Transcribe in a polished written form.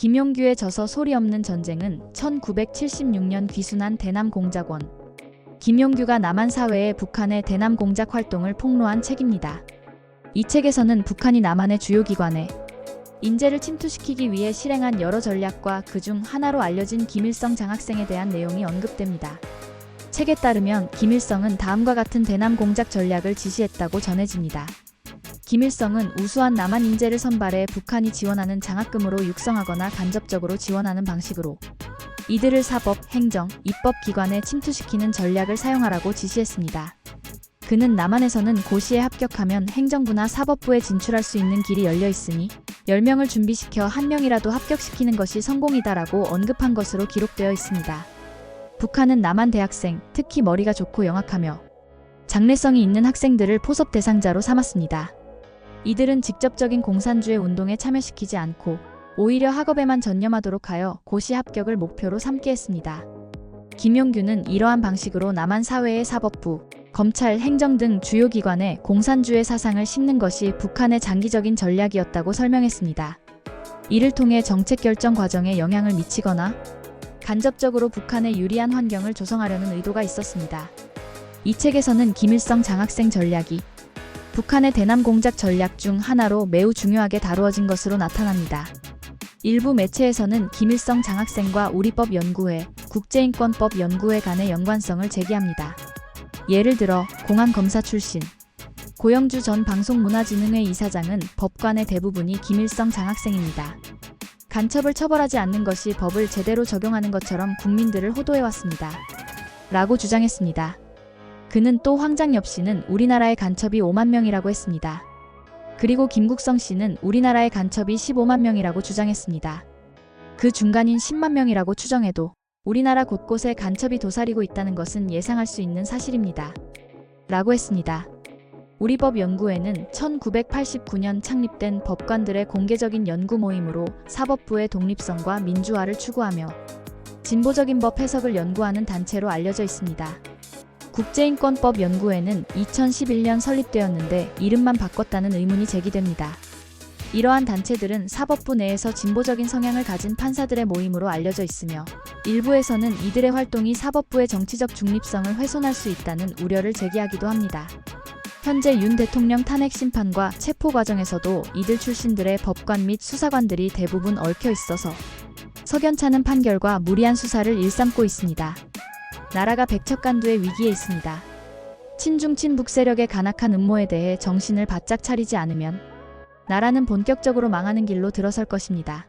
김용규의 저서 소리 없는 전쟁은 1976년 귀순한 대남공작원 김용규가 남한 사회에 북한의 대남 공작 활동을 폭로한 책입니다. 이 책에서는 북한이 남한의 주요 기관에 인재를 침투시키기 위해 실행한 여러 전략과 그중 하나로 알려진 김일성 장학생에 대한 내용이 언급됩니다. 책에 따르면 김일성은 다음과 같은 대남 공작 전략을 지시했다고 전해집니다. 김일성은 우수한 남한 인재를 선발해 북한이 지원하는 장학금으로 육성하거나 간접적으로 지원하는 방식으로 이들을 사법, 행정, 입법기관에 침투시키는 전략을 사용하라고 지시했습니다. 그는 남한에서는 고시에 합격하면 행정부나 사법부에 진출할 수 있는 길이 열려 있으니 10명을 준비시켜 1명이라도 합격시키는 것이 성공이다라고 언급한 것으로 기록되어 있습니다. 북한은 남한 대학생, 특히 머리가 좋고 영악하며 장래성이 있는 학생들을 포섭 대상자로 삼았습니다. 이들은 직접적인 공산주의 운동에 참여시키지 않고 오히려 학업에만 전념하도록 하여 고시 합격을 목표로 삼게 했습니다. 김용규는 이러한 방식으로 남한 사회의 사법부, 검찰, 행정 등 주요 기관에 공산주의 사상을 심는 것이 북한의 장기적인 전략이었다고 설명했습니다. 이를 통해 정책 결정 과정에 영향을 미치거나 간접적으로 북한에 유리한 환경을 조성하려는 의도가 있었습니다. 이 책에서는 김일성 장학생 전략이 북한의 대남 공작 전략 중 하나로 매우 중요하게 다루어진 것으로 나타납니다. 일부 매체에서는 김일성 장학생과 우리법연구회, 국제인권법연구회 간의 연관성을 제기합니다. 예를 들어 공안검사 출신 고영주 전 방송문화진흥회 이사장은 법관의 대부분이 김일성 장학생입니다. 간첩을 처벌하지 않는 것이 법을 제대로 적용하는 것처럼 국민들을 호도해왔습니다. 라고 주장했습니다. 그는 또 황장엽 씨는 우리나라의 간첩이 5만 명이라고 했습니다. 그리고 김국성 씨는 우리나라의 간첩이 15만 명이라고 주장했습니다. 그 중간인 10만 명이라고 추정해도 우리나라 곳곳에 간첩이 도사리고 있다는 것은 예상할 수 있는 사실입니다. 라고 했습니다. 우리법연구회는 1989년 창립된 법관들의 공개적인 연구 모임으로 사법부의 독립성과 민주화를 추구하며 진보적인 법 해석을 연구하는 단체로 알려져 있습니다. 국제인권법연구회는 2011년 설립되었는데 이름만 바꿨다는 의문이 제기됩니다. 이러한 단체들은 사법부 내에서 진보적인 성향을 가진 판사들의 모임으로 알려져 있으며 일부에서는 이들의 활동이 사법부의 정치적 중립성을 훼손할 수 있다는 우려를 제기하기도 합니다. 현재 윤 대통령 탄핵 심판과 체포 과정에서도 이들 출신들의 법관 및 수사관들이 대부분 얽혀 있어서 석연찮은 판결과 무리한 수사를 일삼고 있습니다. 나라가 백척간두의 위기에 있습니다. 친중 친북 세력의 간악한 음모에 대해 정신을 바짝 차리지 않으면 나라는 본격적으로 망하는 길로 들어설 것입니다.